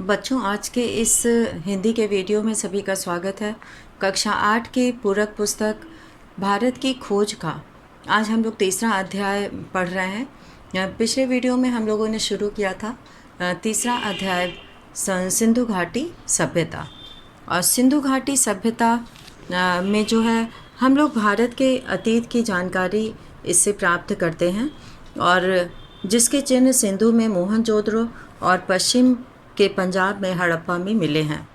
बच्चों, आज के इस हिंदी के वीडियो में सभी का स्वागत है। कक्षा 8 की पूरक पुस्तक भारत की खोज का आज हम लोग तीसरा अध्याय पढ़ रहे हैं। पिछले वीडियो में हम लोगों ने शुरू किया था तीसरा अध्याय सिंधु घाटी सभ्यता। और सिंधु घाटी सभ्यता में जो है हम लोग भारत के अतीत की जानकारी इससे प्राप्त करते हैं, और जिसके चिन्ह सिंधु में मोहनजोदड़ो और पश्चिम के पंजाब में हड़प्पा में मिले हैं।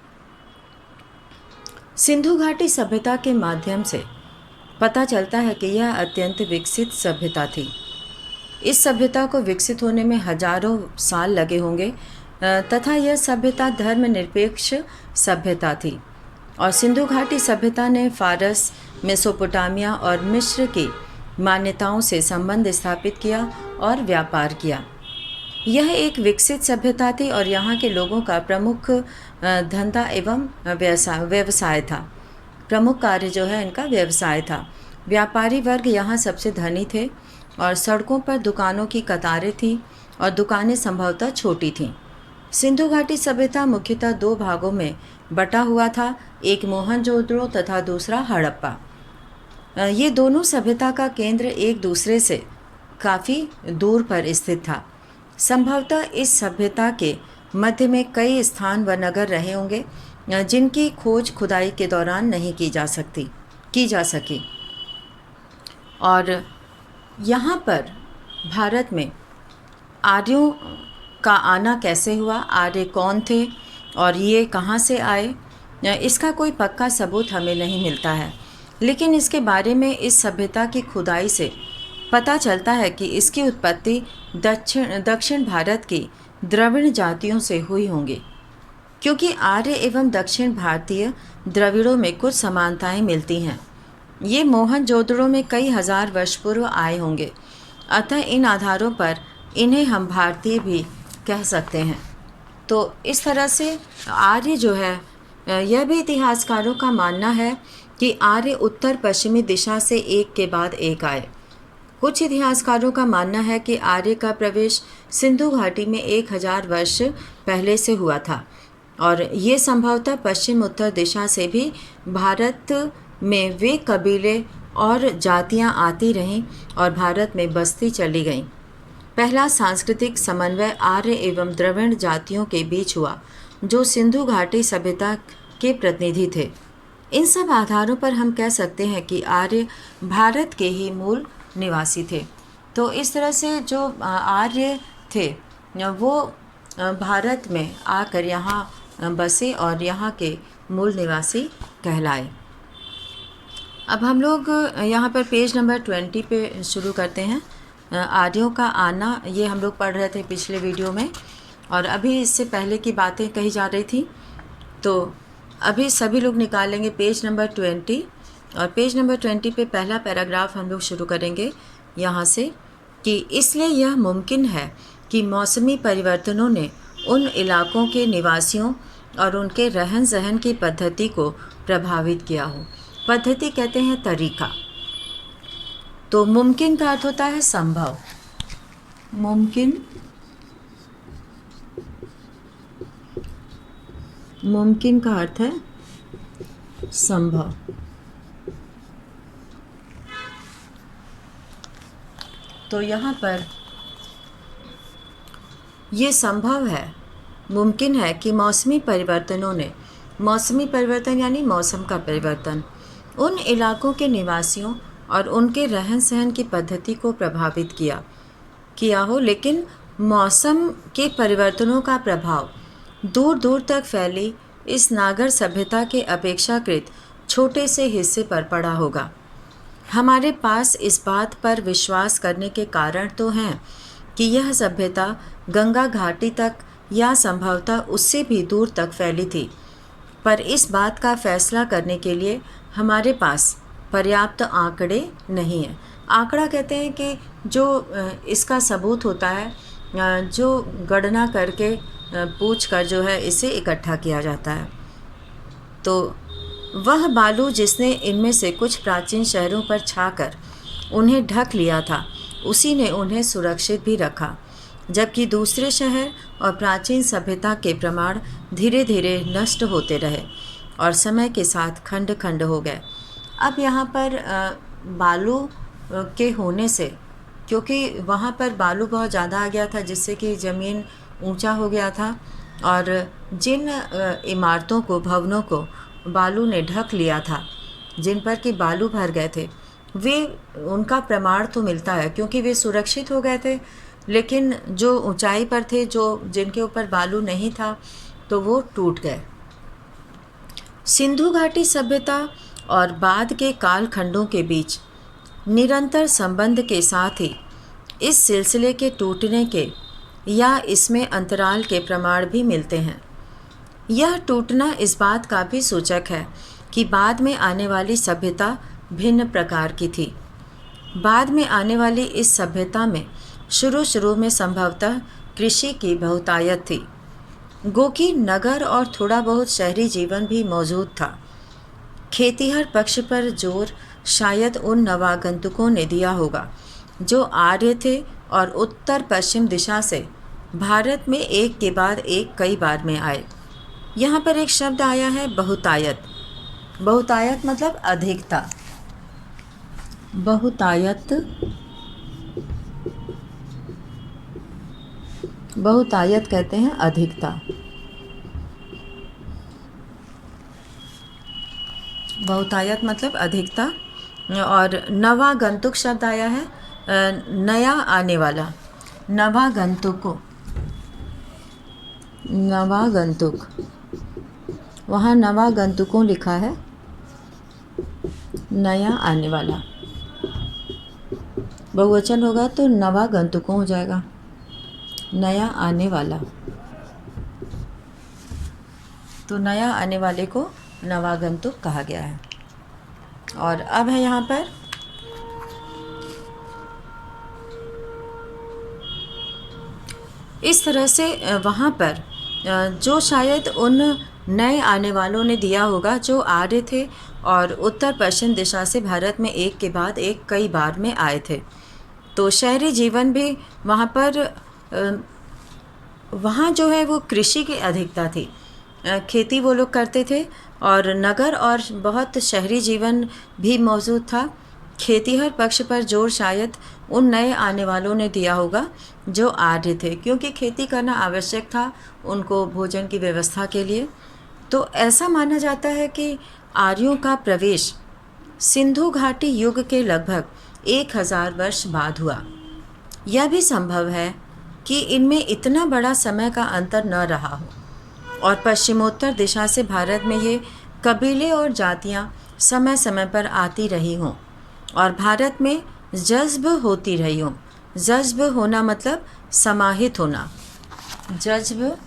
सिंधु घाटी सभ्यता के माध्यम से पता चलता है कि यह अत्यंत विकसित सभ्यता थी। इस सभ्यता को विकसित होने में हजारों साल लगे होंगे तथा यह सभ्यता धर्मनिरपेक्ष सभ्यता थी। और सिंधु घाटी सभ्यता ने फारस, मेसोपोटामिया और मिस्र की मान्यताओं से संबंध स्थापित किया और व्यापार किया। यह एक विकसित सभ्यता थी और यहाँ के लोगों का प्रमुख धंधा एवं व्यवसाय था। प्रमुख कार्य जो है इनका व्यवसाय था। व्यापारी वर्ग यहाँ सबसे धनी थे और सड़कों पर दुकानों की कतारें थीं और दुकानें संभवतः छोटी थीं। सिंधु घाटी सभ्यता मुख्यतः दो भागों में बटा हुआ था, एक मोहनजोदड़ो तथा दूसरा हड़प्पा। ये दोनों सभ्यता का केंद्र एक दूसरे से काफ़ी दूर पर स्थित था। संभवतः इस सभ्यता के मध्य में कई स्थान व नगर रहे होंगे जिनकी खोज खुदाई के दौरान नहीं की जा सकी। और यहाँ पर भारत में आर्यों का आना कैसे हुआ, आर्य कौन थे और ये कहाँ से आए, इसका कोई पक्का सबूत हमें नहीं मिलता है। लेकिन इसके बारे में इस सभ्यता की खुदाई से पता चलता है कि इसकी उत्पत्ति दक्षिण भारत की द्रविड़ जातियों से हुई होंगी, क्योंकि आर्य एवं दक्षिण भारतीय द्रविड़ों में कुछ समानताएं मिलती हैं। ये मोहनजोदड़ो में कई हजार वर्ष पूर्व आए होंगे, अतः इन आधारों पर इन्हें हम भारतीय भी कह सकते हैं। तो इस तरह से आर्य जो है, यह भी इतिहासकारों का मानना है कि आर्य उत्तर पश्चिमी दिशा से एक के बाद एक आए। कुछ इतिहासकारों का मानना है कि आर्य का प्रवेश सिंधु घाटी में 1000 वर्ष पहले से हुआ था, और ये संभवतः पश्चिम उत्तर दिशा से भी भारत में वे कबीले और जातियां आती रहीं और भारत में बसती चली गईं। पहला सांस्कृतिक समन्वय आर्य एवं द्रविड़ जातियों के बीच हुआ, जो सिंधु घाटी सभ्यता के प्रतिनिधि थे। इन सब आधारों पर हम कह सकते हैं कि आर्य भारत के ही मूल निवासी थे। तो इस तरह से जो आर्य थे वो भारत में आकर यहाँ बसे और यहाँ के मूल निवासी कहलाए। अब हम लोग यहाँ पर पेज नंबर 20 पे शुरू करते हैं। आर्यों का आना, ये हम लोग पढ़ रहे थे पिछले वीडियो में, और अभी इससे पहले की बातें कही जा रही थी। तो अभी सभी लोग निकालेंगे पेज नंबर 20, और पेज नंबर 20 पे पहला पैराग्राफ हम लोग शुरू करेंगे यहाँ से कि इसलिए यह मुमकिन है कि मौसमी परिवर्तनों ने उन इलाकों के निवासियों और उनके रहन सहन की पद्धति को प्रभावित किया हो। पद्धति कहते हैं तरीका। तो मुमकिन का अर्थ होता है संभव। मुमकिन का अर्थ है संभव। तो यहाँ पर ये संभव है, मुमकिन है कि मौसमी परिवर्तन यानी मौसम का परिवर्तन उन इलाकों के निवासियों और उनके रहन सहन की पद्धति को प्रभावित किया हो, लेकिन मौसम के परिवर्तनों का प्रभाव दूर दूर तक फैली इस नागर सभ्यता के अपेक्षाकृत छोटे से हिस्से पर पड़ा होगा। हमारे पास इस बात पर विश्वास करने के कारण तो हैं कि यह सभ्यता गंगा घाटी तक या संभवतः उससे भी दूर तक फैली थी, पर इस बात का फैसला करने के लिए हमारे पास पर्याप्त आंकड़े नहीं हैं। आंकड़ा कहते हैं कि जो इसका सबूत होता है, जो गणना करके पूछ कर जो है इसे इकट्ठा किया जाता है। तो वह बालू जिसने इनमें से कुछ प्राचीन शहरों पर छाकर उन्हें ढक लिया था, उसी ने उन्हें सुरक्षित भी रखा जबकि दूसरे शहर और प्राचीन सभ्यता के प्रमाण धीरे धीरे नष्ट होते रहे और समय के साथ खंड खंड हो गए। अब यहाँ पर बालू के होने से, क्योंकि वहाँ पर बालू बहुत ज़्यादा आ गया था जिससे कि ज़मीन ऊंचा हो गया था और जिन इमारतों को, भवनों को बालू ने ढक लिया था, जिन पर कि बालू भर गए थे, वे, उनका प्रमाण तो मिलता है क्योंकि वे सुरक्षित हो गए थे, लेकिन जो ऊंचाई पर थे, जो जिनके ऊपर बालू नहीं था, तो वो टूट गए। सिंधु घाटी सभ्यता और बाद के कालखंडों के बीच निरंतर संबंध के साथ ही इस सिलसिले के टूटने के या इसमें अंतराल के प्रमाण भी मिलते हैं। यह टूटना इस बात का भी सूचक है कि बाद में आने वाली सभ्यता भिन्न प्रकार की थी। बाद में आने वाली इस सभ्यता में शुरू में संभवतः कृषि की बहुतायत थी, गोकी नगर और थोड़ा बहुत शहरी जीवन भी मौजूद था। खेतीहर पक्ष पर जोर शायद उन नवागंतुकों ने दिया होगा जो आर्य थे और उत्तर पश्चिम दिशा से भारत में एक के बाद एक कई बार में आए। यहाँ पर एक शब्द आया है बहुतायत। बहुतायत मतलब अधिकता। बहुतायत, बहुतायत कहते हैं अधिकता। बहुतायत मतलब अधिकता। और नवागंतुक शब्द आया है, नया आने वाला, नवागंतुको, नवागंतुक, वहाँ नवागंतुकों लिखा है, नया आने वाला। बहुवचन होगा तो नवागंतुकों हो जाएगा, नया आने वाला। तो नया आने वाले को नवागंतुक कहा गया है। और अब है यहाँ पर इस तरह से वहाँ पर जो शायद उन नए आने वालों ने दिया होगा जो आर्य थे और उत्तर पश्चिम दिशा से भारत में एक के बाद एक कई बार में आए थे। तो शहरी जीवन भी वहाँ पर, वहाँ जो है वो कृषि की अधिकता थी, खेती वो लोग करते थे और नगर और बहुत शहरी जीवन भी मौजूद था। खेतीहर पक्ष पर जोर शायद उन नए आने वालों ने दिया होगा जो आर्य थे, क्योंकि खेती करना आवश्यक था उनको भोजन की व्यवस्था के लिए। तो ऐसा माना जाता है कि आर्यों का प्रवेश सिंधु घाटी युग के लगभग 1000 वर्ष बाद हुआ। यह भी संभव है कि इनमें इतना बड़ा समय का अंतर न रहा हो और पश्चिमोत्तर दिशा से भारत में ये कबीले और जातियां समय समय पर आती रही हों और भारत में जज्ब होती रही हों। जज्ब होना मतलब समाहित होना। जज्ब,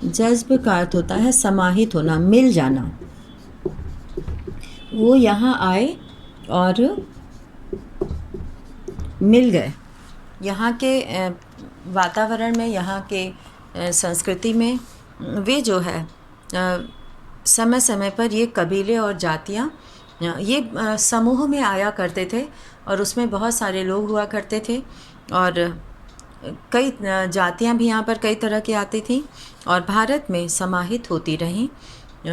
जज्ब का अर्थ होता है समाहित होना, मिल जाना। वो यहाँ आए और मिल गए। यहाँ के वातावरण में, यहाँ के संस्कृति में वे जो है समय समय पर ये कबीले और जातियाँ ये समूह में आया करते थे और उसमें बहुत सारे लोग हुआ करते थे और कई जातियाँ भी यहाँ पर कई तरह की आती थी और भारत में समाहित होती रहीं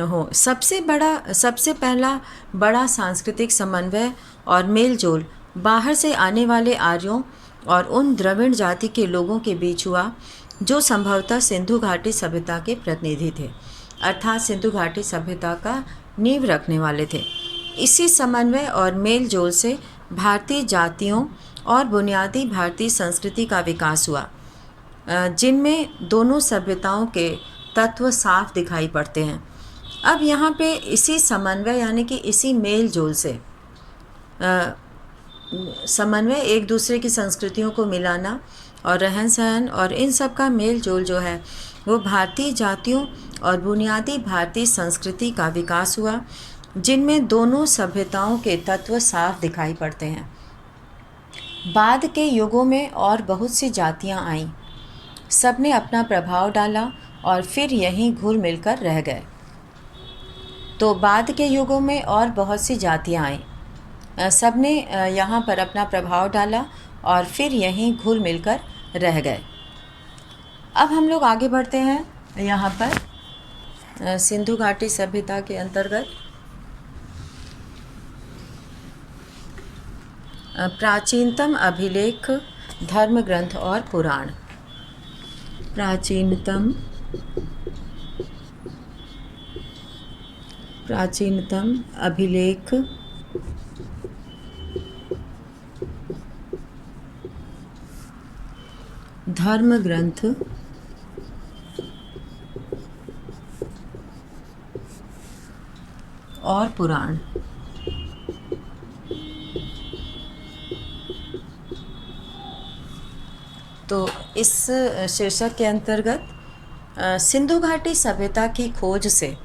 हो। सबसे पहला बड़ा सांस्कृतिक समन्वय और मेलजोल बाहर से आने वाले आर्यों और उन द्रविड़ जाति के लोगों के बीच हुआ जो संभवतः सिंधु घाटी सभ्यता के प्रतिनिधि थे, अर्थात सिंधु घाटी सभ्यता का नींव रखने वाले थे। इसी समन्वय और मेल जोल से भारतीय जातियों और बुनियादी भारतीय संस्कृति का विकास हुआ, जिनमें दोनों सभ्यताओं के तत्व साफ दिखाई पड़ते हैं। अब यहाँ पे इसी समन्वय यानी कि इसी मेल जोल से समन्वय, एक दूसरे की संस्कृतियों को मिलाना और रहन सहन और इन सब का मेल जोल जो है वो भारतीय जातियों और बुनियादी भारतीय संस्कृति का विकास हुआ, जिनमें दोनों सभ्यताओं के तत्व साफ दिखाई पड़ते हैं। बाद के युगों में और बहुत सी जातियां आईं, सब ने अपना प्रभाव डाला और फिर यहीं घुल मिलकर रह गए। तो बाद के युगों में और बहुत सी जातियां आईं, सब ने यहाँ पर अपना प्रभाव डाला और फिर यहीं घुल मिलकर रह गए। अब हम लोग आगे बढ़ते हैं यहाँ पर सिंधु घाटी सभ्यता के अंतर्गत प्राचीनतम अभिलेख, धर्म ग्रंथ और पुराण। प्राचीनतम अभिलेख, धर्म ग्रंथ और पुराण। तो इस शीर्षक के अंतर्गत सिंधु घाटी सभ्यता की खोज से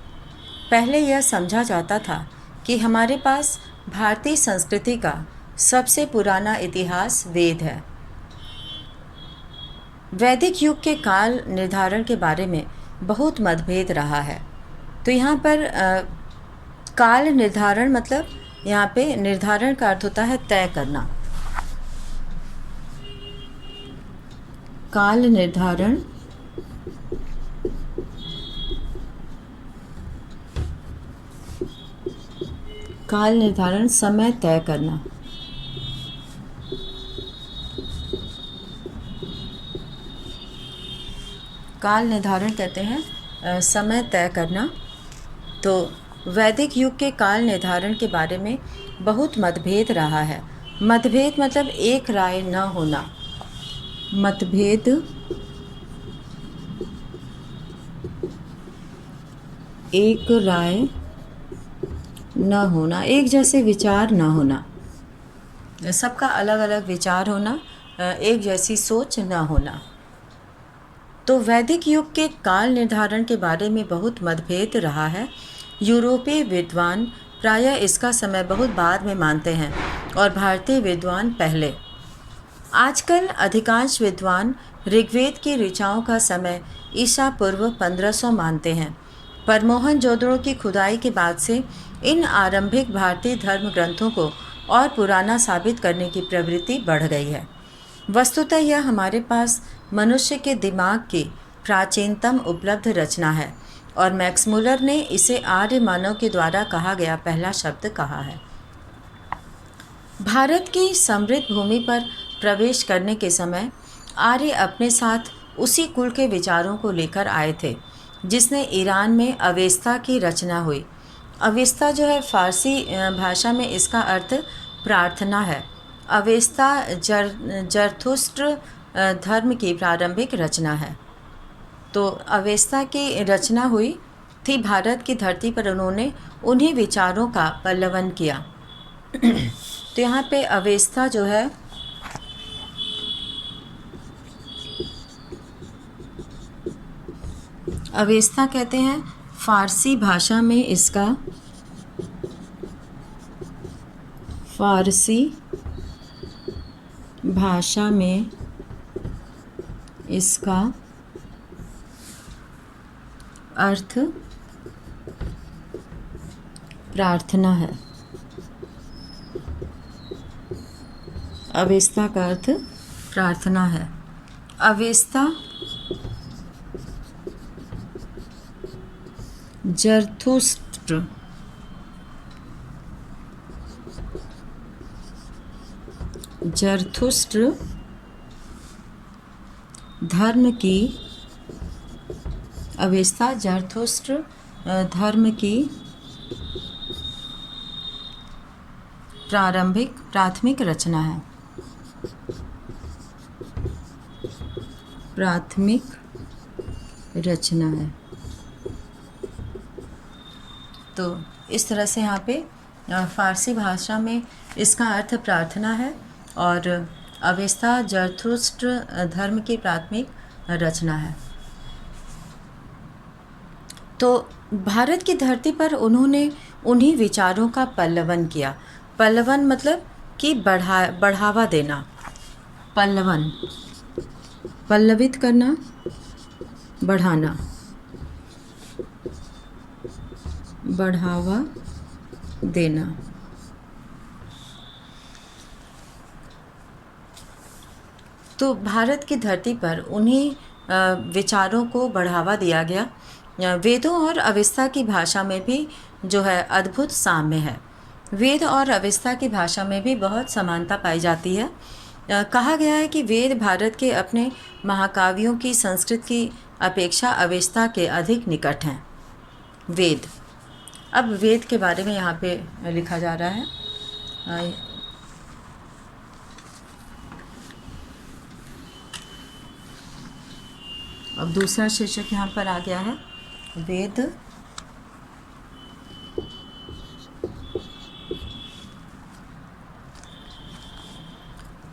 पहले यह समझा जाता था कि हमारे पास भारतीय संस्कृति का सबसे पुराना इतिहास वेद है। वैदिक युग के काल निर्धारण के बारे में बहुत मतभेद रहा है। तो यहाँ पर काल निर्धारण मतलब यहाँ पे निर्धारण का अर्थ होता है तय करना। काल निर्धारण समय तय करना। काल निर्धारण कहते हैं समय तय करना। तो वैदिक युग के काल निर्धारण के बारे में बहुत मतभेद रहा है। मतभेद मतलब एक राय न होना। मतभेद एक राय न होना, एक जैसे विचार न होना, सबका अलग अलग विचार होना, एक जैसी सोच न होना। तो वैदिक युग के काल निर्धारण के बारे में बहुत मतभेद रहा है। यूरोपीय विद्वान प्रायः इसका समय बहुत बाद में मानते हैं और भारतीय विद्वान पहले। आजकल अधिकांश विद्वान ऋग्वेद की ऋचाओं का समय ईसा पूर्व 1500 मानते हैं, पर मोहनजोदड़ो की खुदाई के बाद से इन आरंभिक भारतीय धर्म ग्रंथों को और पुराना साबित करने की प्रवृत्ति बढ़ गई है। वस्तुतः यह हमारे पास मनुष्य के दिमाग की प्राचीनतम उपलब्ध रचना है और मैक्स मुलर ने इसे आर्य मानव के द्वारा कहा गया पहला शब्द कहा है। भारत की समृद्ध भूमि पर प्रवेश करने के समय आर्य अपने साथ उसी कुल के विचारों को लेकर आए थे जिसने ईरान में अवेस्ता की रचना हुई। अवेस्ता जो है फारसी भाषा में इसका अर्थ प्रार्थना है। अवेस्ता जरथुस्त्र धर्म की प्रारंभिक रचना है। तो अवेस्ता की रचना हुई थी भारत की धरती पर, उन्होंने उन्हीं विचारों का पल्लवन किया। तो यहाँ पे अवेस्ता जो है अवेस्ता कहते हैं, फारसी भाषा में इसका अर्थ प्रार्थना है। अवेस्ता का अर्थ प्रार्थना है। अवेस्ता जरथुस्त्र धर्म की अवेस्ता जरथुस्त्र धर्म की प्राथमिक रचना है। तो इस तरह से यहाँ पे फारसी भाषा में इसका अर्थ प्रार्थना है और अवेस्ता जरथुस्त्र धर्म की प्राथमिक रचना है। तो भारत की धरती पर उन्होंने उन्हीं विचारों का पल्लवन किया। पल्लवन मतलब कि बढ़ावा देना। पल्लवन, पल्लवित करना, बढ़ाना, बढ़ावा देना। तो भारत की धरती पर उन्हीं विचारों को बढ़ावा दिया गया। वेदों और अवेस्ता की भाषा में भी जो है अद्भुत साम्य है। वेद और अवेस्ता की भाषा में भी बहुत समानता पाई जाती है। कहा गया है कि वेद भारत के अपने महाकाव्यों की संस्कृत की अपेक्षा अवेस्ता के अधिक निकट हैं। वेद, अब वेद के बारे में यहाँ पे लिखा जा रहा है। अब दूसरा शीर्षक यहाँ पर आ गया है, वेद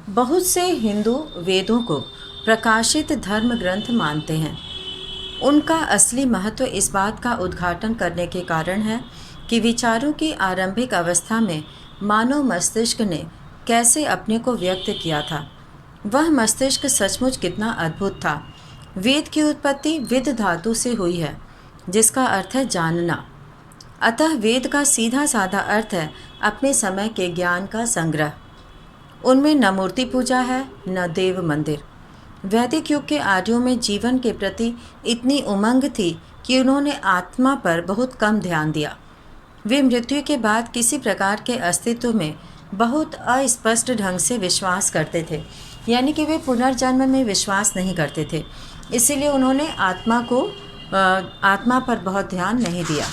बहुत से हिंदू वेदों को प्रकाशित धर्म ग्रंथ मानते हैं। उनका असली महत्व इस बात का उद्घाटन करने के कारण है कि विचारों की आरंभिक अवस्था में मानव मस्तिष्क ने कैसे अपने को व्यक्त किया था। वह मस्तिष्क सचमुच कितना अद्भुत था। वेद की उत्पत्ति विद धातु से हुई है, जिसका अर्थ है जानना। अतः वेद का सीधा साधा अर्थ है अपने समय के ज्ञान का संग्रह। उनमें न मूर्ति पूजा है, न देव मंदिर। वैदिक युग के आर्यों में जीवन के प्रति इतनी उमंग थी कि उन्होंने आत्मा पर बहुत कम ध्यान दिया। वे मृत्यु के बाद किसी प्रकार के अस्तित्व में बहुत अस्पष्ट ढंग से विश्वास करते थे, यानी कि वे पुनर्जन्म में विश्वास नहीं करते थे। इसीलिए उन्होंने आत्मा पर बहुत ध्यान नहीं दिया।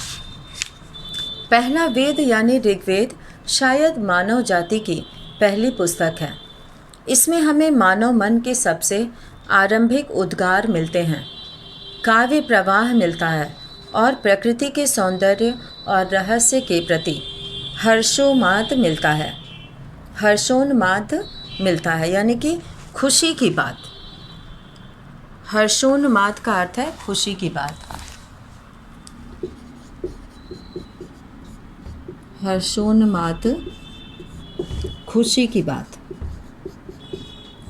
पहला वेद यानी ऋग्वेद शायद मानव जाति की पहली पुस्तक है। इसमें हमें मानव मन के सबसे आरंभिक उद्गार मिलते हैं, काव्य प्रवाह मिलता है और प्रकृति के सौंदर्य और रहस्य के प्रति हर्षोन्माद मिलता है, यानी कि खुशी की बात। हर्षोन्माद का अर्थ है खुशी की बात। हर्षोन्माद, खुशी की बात।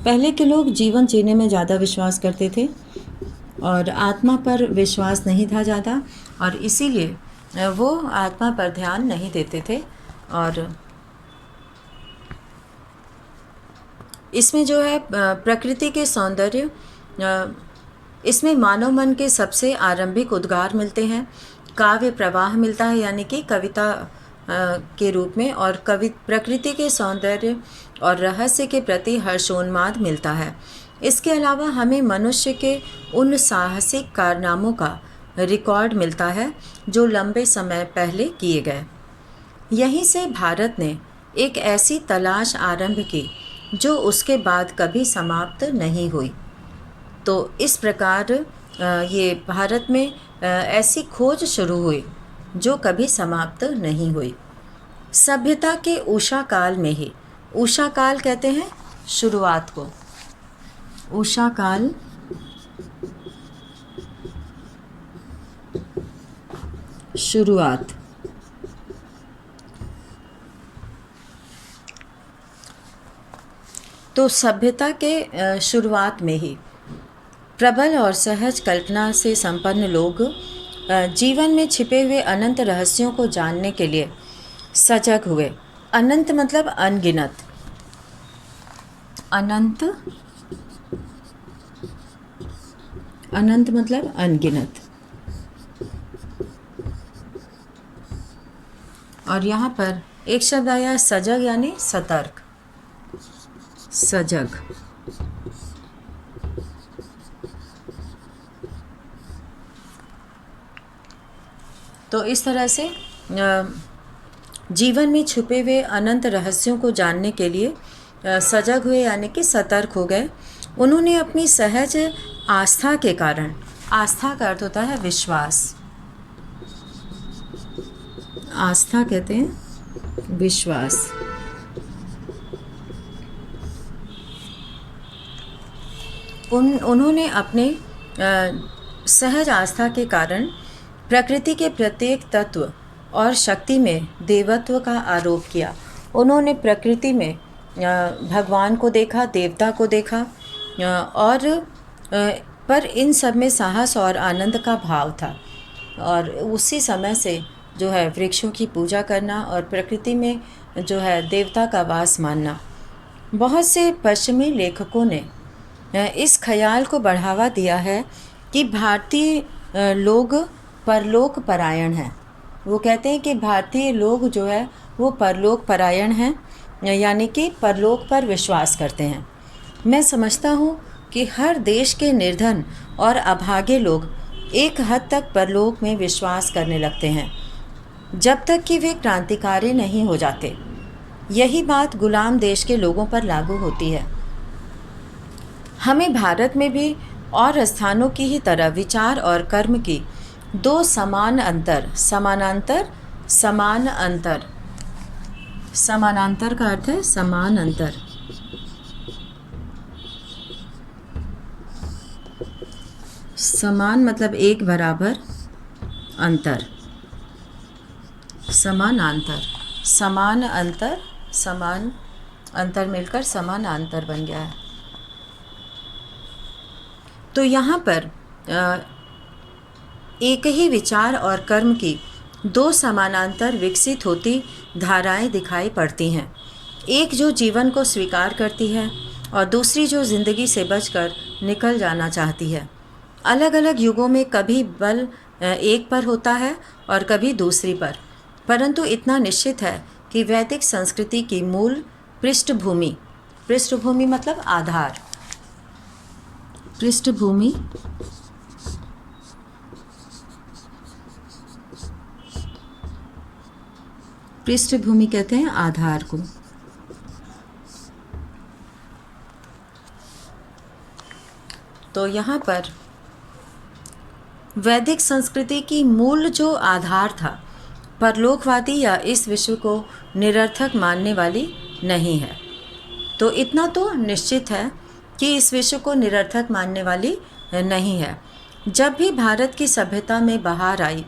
पहले के लोग जीवन जीने में ज़्यादा विश्वास करते थे और आत्मा पर विश्वास नहीं था ज़्यादा, और इसीलिए वो आत्मा पर ध्यान नहीं देते थे। और इसमें जो है प्रकृति के सौंदर्य, इसमें मानव मन के सबसे आरंभिक उद्गार मिलते हैं, काव्य प्रवाह मिलता है यानी कि कविता के रूप में, और प्रकृति के सौंदर्य और रहस्य के प्रति हर्षोन्माद मिलता है। इसके अलावा हमें मनुष्य के उन साहसिक कारनामों का रिकॉर्ड मिलता है जो लंबे समय पहले किए गए। यहीं से भारत ने एक ऐसी तलाश आरंभ की जो उसके बाद कभी समाप्त नहीं हुई। तो इस प्रकार ये भारत में ऐसी खोज शुरू हुई जो कभी समाप्त नहीं हुई। सभ्यता के उषा काल में ही, उषा काल कहते हैं शुरुआत को, उषा काल शुरुआत। तो सभ्यता के शुरुआत में ही प्रबल और सहज कल्पना से संपन्न लोग जीवन में छिपे हुए अनंत रहस्यों को जानने के लिए सजग हुए। अनंत मतलब अनगिनत, अनंत मतलब अनगिनत। और यहाँ पर एक शब्द आया सजग, यानी सतर्क, सजग। तो इस तरह से जीवन में छुपे हुए अनंत रहस्यों को जानने के लिए सजग हुए, यानी कि सतर्क हो गए। उन्होंने अपनी सहज आस्था के कारण, आस्था का अर्थ होता है विश्वास, आस्था कहते हैं विश्वास। उन्होंने अपने सहज आस्था के कारण प्रकृति के प्रत्येक तत्व और शक्ति में देवत्व का आरोप किया। उन्होंने प्रकृति में भगवान को देखा, देवता को देखा, और पर इन सब में साहस और आनंद का भाव था। और उसी समय से जो है वृक्षों की पूजा करना और प्रकृति में जो है देवता का वास मानना। बहुत से पश्चिमी लेखकों ने इस ख्याल को बढ़ावा दिया है कि भारतीय लोग परलोक परायण हैं। वो कहते हैं कि भारतीय लोग जो है वो परलोक परायण हैं, यानी कि परलोक पर विश्वास करते हैं। मैं समझता हूँ कि हर देश के निर्धन और अभागे लोग एक हद तक परलोक में विश्वास करने लगते हैं, जब तक कि वे क्रांतिकारी नहीं हो जाते। यही बात गुलाम देश के लोगों पर लागू होती है। हमें भारत में भी और स्थानों की ही तरह विचार और कर्म की दो समान अंतर समानांतर का अर्थ है समान अंतर। समान मतलब एक बराबर, अंतर समानांतर, समान अंतर मिलकर समानांतर बन गया है। तो यहाँ पर एक ही विचार और कर्म की दो समानांतर विकसित होती धाराएं दिखाई पड़ती हैं। एक जो जीवन को स्वीकार करती है और दूसरी जो जिंदगी से बचकर निकल जाना चाहती है। अलग अलग युगों में कभी बल एक पर होता है और कभी दूसरी पर, परंतु इतना निश्चित है कि वैदिक संस्कृति की मूल पृष्ठभूमि मतलब आधार, पृष्ठभूमि कहते हैं आधार को। तो यहाँ पर वैदिक संस्कृति की मूल जो आधार था, परलोकवादी या इस विश्व को निरर्थक मानने वाली नहीं है। तो इतना तो निश्चित है कि इस विश्व को निरर्थक मानने वाली नहीं है। जब भी भारत की सभ्यता में बहार आई,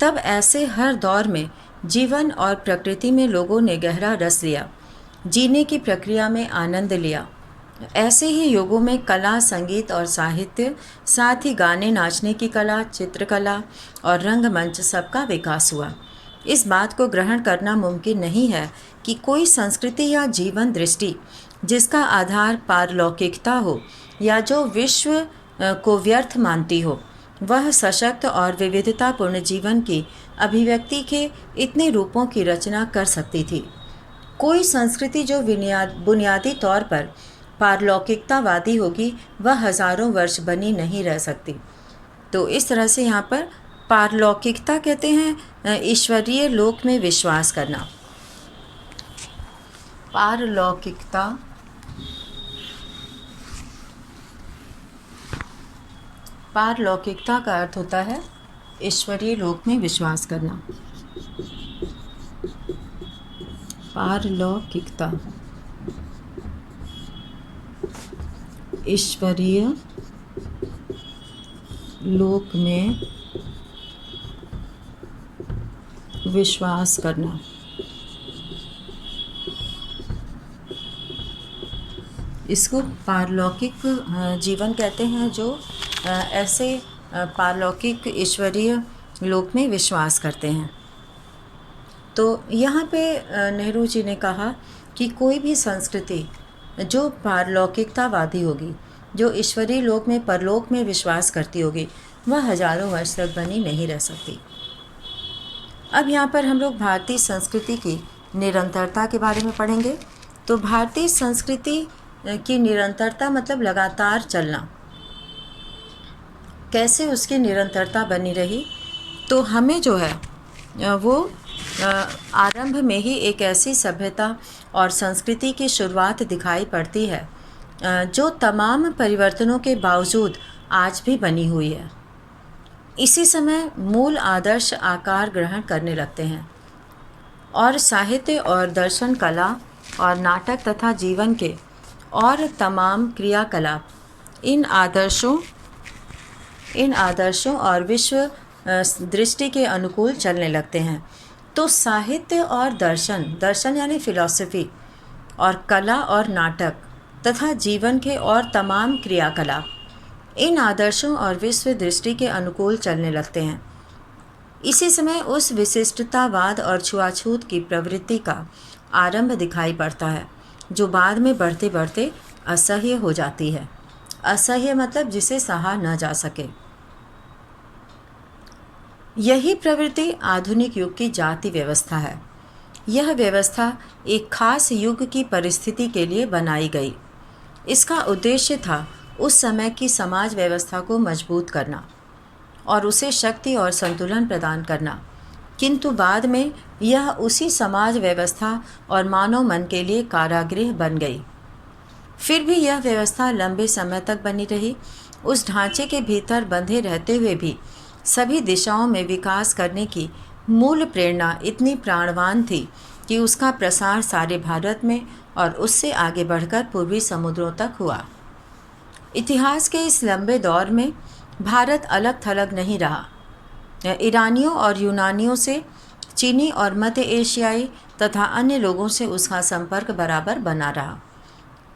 तब ऐसे हर दौर में जीवन और प्रकृति में लोगों ने गहरा रस लिया, जीने की प्रक्रिया में आनंद लिया। ऐसे ही युगों में कला, संगीत और साहित्य, साथ ही गाने, नाचने की कला, चित्रकला और रंगमंच सबका विकास हुआ। इस बात को ग्रहण करना मुमकिन नहीं है कि कोई संस्कृति या जीवन दृष्टि जिसका आधार पारलौकिकता हो या जो विश्व को व्यर्थ मानती हो, वह सशक्त और विविधतापूर्ण जीवन की अभिव्यक्ति के इतने रूपों की रचना कर सकती थी। कोई संस्कृति जो बुनियादी तौर पर पारलौकिकतावादी होगी, वह हजारों वर्ष बनी नहीं रह सकती। तो इस तरह से यहाँ पर पारलौकिकता कहते हैं ईश्वरीय लोक में विश्वास करना। पारलौकिकता का अर्थ होता है ईश्वरीय लोक में विश्वास करना। पारलौकिकता, ईश्वरीय लोक में विश्वास करना। इसको पारलौकिक जीवन कहते हैं, जो ऐसे पारलौकिक ईश्वरीय लोक में विश्वास करते हैं। तो यहाँ पे नेहरू जी ने कहा कि कोई भी संस्कृति जो पारलौकिकतावादी होगी, जो ईश्वरीय लोक में परलोक में विश्वास करती होगी, वह हजारों वर्ष तक बनी नहीं रह सकती। अब यहाँ पर हम लोग भारतीय संस्कृति की निरंतरता के बारे में पढ़ेंगे। तो भारतीय संस्कृति की निरंतरता मतलब लगातार चलना। कैसे उसकी निरंतरता बनी रही? तो हमें जो है वो आरंभ में ही एक ऐसी सभ्यता और संस्कृति की शुरुआत दिखाई पड़ती है जो तमाम परिवर्तनों के बावजूद आज भी बनी हुई है। इसी समय मूल आदर्श आकार ग्रहण करने लगते हैं और साहित्य और दर्शन, कला और नाटक तथा जीवन के और तमाम क्रियाकलाप इन आदर्शों और विश्व दृष्टि के अनुकूल चलने लगते हैं। तो साहित्य और दर्शन यानी फिलॉसफी और कला और नाटक तथा जीवन के और तमाम क्रियाकलाप इन आदर्शों और विश्व दृष्टि के अनुकूल चलने लगते हैं। इसी समय उस विशिष्टतावाद और छुआछूत की प्रवृत्ति का आरंभ दिखाई पड़ता है, जो बाद में बढ़ते बढ़ते असह्य हो जाती है। असह्य मतलब जिसे सहा न जा सके। यही प्रवृत्ति आधुनिक युग की जाति व्यवस्था है। यह व्यवस्था एक खास युग की परिस्थिति के लिए बनाई गई। इसका उद्देश्य था उस समय की समाज व्यवस्था को मजबूत करना और उसे शक्ति और संतुलन प्रदान करना, किंतु बाद में यह उसी समाज व्यवस्था और मानव मन के लिए कारागृह बन गई। फिर भी यह व्यवस्था लंबे समय तक बनी रही। उस ढांचे के भीतर बंधे रहते हुए भी सभी दिशाओं में विकास करने की मूल प्रेरणा इतनी प्राणवान थी कि उसका प्रसार सारे भारत में और उससे आगे बढ़कर पूर्वी समुद्रों तक हुआ। इतिहास के इस लंबे दौर में भारत अलग थलग नहीं रहा। ईरानियों और यूनानियों से, चीनी और मध्य एशियाई तथा अन्य लोगों से उसका संपर्क बराबर बना रहा।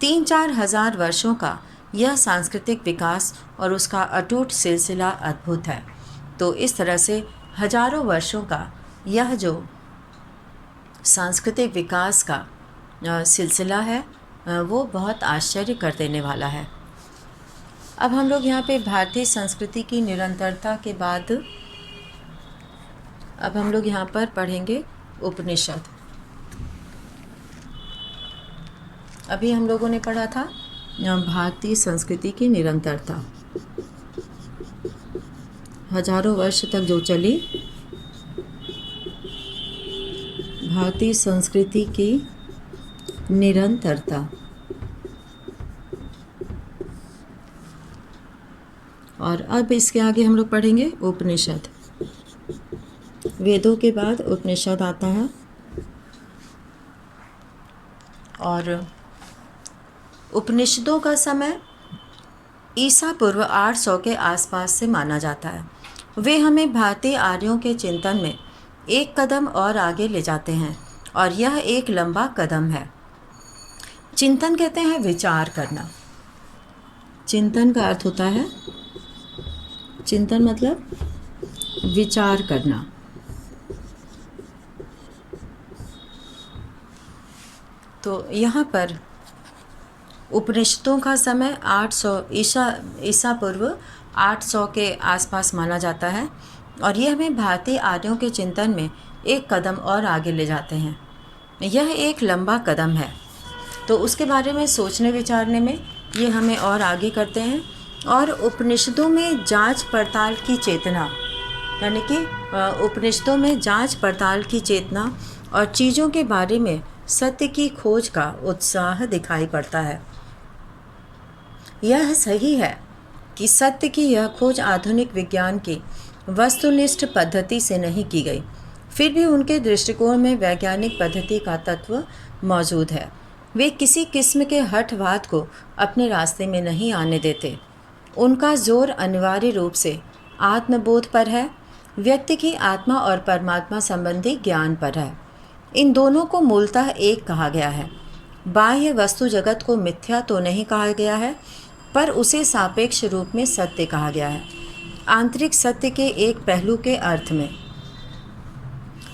3-4 हजार वर्षों का यह सांस्कृतिक विकास और उसका अटूट सिलसिला अद्भुत है। तो इस तरह से हजारों वर्षों का यह जो सांस्कृतिक विकास का सिलसिला है वो बहुत आश्चर्य कर देने वाला है। अब हम लोग यहाँ पे भारतीय संस्कृति की निरंतरता के बाद अब हम लोग यहाँ पर पढ़ेंगे उपनिषद। अभी हम लोगों ने पढ़ा था भारतीय संस्कृति की निरंतरता, हजारों वर्ष तक जो चली भारतीय संस्कृति की निरंतरता। और अब इसके आगे हम लोग पढ़ेंगे उपनिषद। वेदों के बाद उपनिषद आता है और उपनिषदों का समय ईसा पूर्व 800 के आसपास से माना जाता है। वे हमें भारतीय आर्यों के चिंतन में एक कदम और आगे ले जाते हैं और यह एक लंबा कदम है। चिंतन कहते हैं विचार करना। चिंतन का अर्थ होता है, चिंतन मतलब विचार करना। तो यहाँ पर उपनिषदों का समय 800 ईसा पूर्व 800 के आसपास माना जाता है और यह हमें भारतीय आर्यों के चिंतन में एक कदम और आगे ले जाते हैं। यह एक लंबा कदम है, तो उसके बारे में सोचने विचारने में ये हमें और आगे करते हैं। और उपनिषदों में जांच पड़ताल की चेतना, यानी कि उपनिषदों में जांच पड़ताल की चेतना और चीज़ों के बारे में सत्य की खोज का उत्साह दिखाई पड़ता है। यह सही है कि सत्य की यह खोज आधुनिक विज्ञान की वस्तुनिष्ठ पद्धति से नहीं की गई, फिर भी उनके दृष्टिकोण में वैज्ञानिक पद्धति का तत्व मौजूद है। वे किसी किस्म के हठवाद को अपने रास्ते में नहीं आने देते। उनका जोर अनिवार्य रूप से आत्मबोध पर है, व्यक्ति की आत्मा और परमात्मा संबंधी ज्ञान पर है। इन दोनों को मूलतः एक कहा गया है। बाह्य वस्तु जगत को मिथ्या तो नहीं कहा गया है, पर उसे सापेक्ष रूप में सत्य कहा गया है, आंतरिक सत्य के एक पहलू के अर्थ में।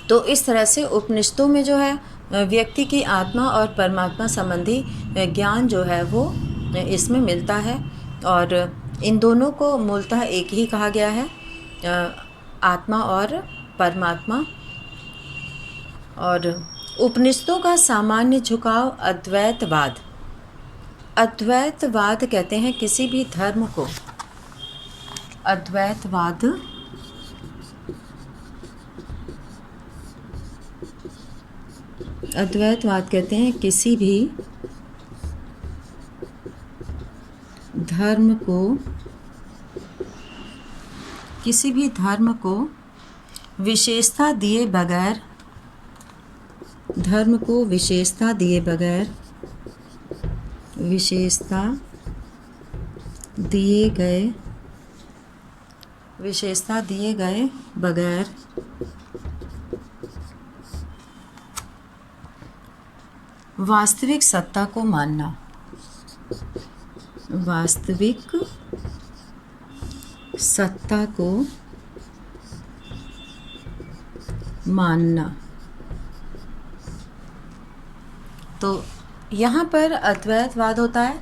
तो इस तरह से उपनिषदों में जो है व्यक्ति की आत्मा और परमात्मा संबंधी ज्ञान जो है वो इसमें मिलता है और इन दोनों को मूलतः एक ही कहा गया है, आत्मा और परमात्मा। और उपनिषदों का सामान्य झुकाव अद्वैतवाद। अद्वैतवाद कहते हैं किसी भी धर्म को, अद्वैतवाद कहते हैं किसी भी धर्म को विशेषता दिए बगैर, विशेषता दिए गए बगैर वास्तविक सत्ता को मानना, वास्तविक सत्ता को मानना। तो यहाँ पर अद्वैतवाद होता है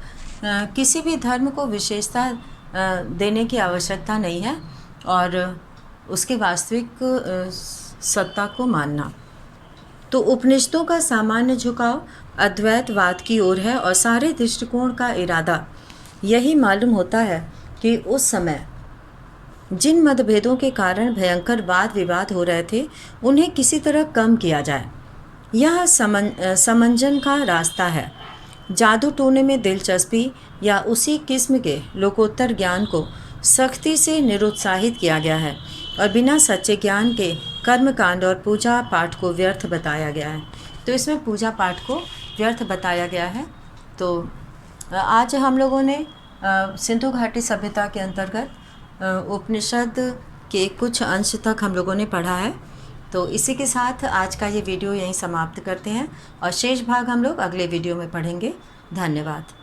किसी भी धर्म को विशेषता देने की आवश्यकता नहीं है और उसके वास्तविक सत्ता को मानना। तो उपनिषदों का सामान्य झुकाव अद्वैतवाद की ओर है और सारे दृष्टिकोण का इरादा यही मालूम होता है कि उस समय जिन मतभेदों के कारण भयंकर वाद विवाद हो रहे थे उन्हें किसी तरह कम किया जाए। यह समंजन का रास्ता है। जादू टोने में दिलचस्पी या उसी किस्म के लोकोत्तर ज्ञान को सख्ती से निरुत्साहित किया गया है और बिना सच्चे ज्ञान के कर्मकांड और पूजा पाठ को व्यर्थ बताया गया है। तो इसमें पूजा पाठ को व्यर्थ बताया गया है। तो आज हम लोगों ने सिंधु घाटी सभ्यता के अंतर्गत उपनिषद के कुछ अंश तक हम लोगों ने पढ़ा है। तो इसी के साथ आज का ये वीडियो यहीं समाप्त करते हैं और शेष भाग हम लोग अगले वीडियो में पढ़ेंगे। धन्यवाद।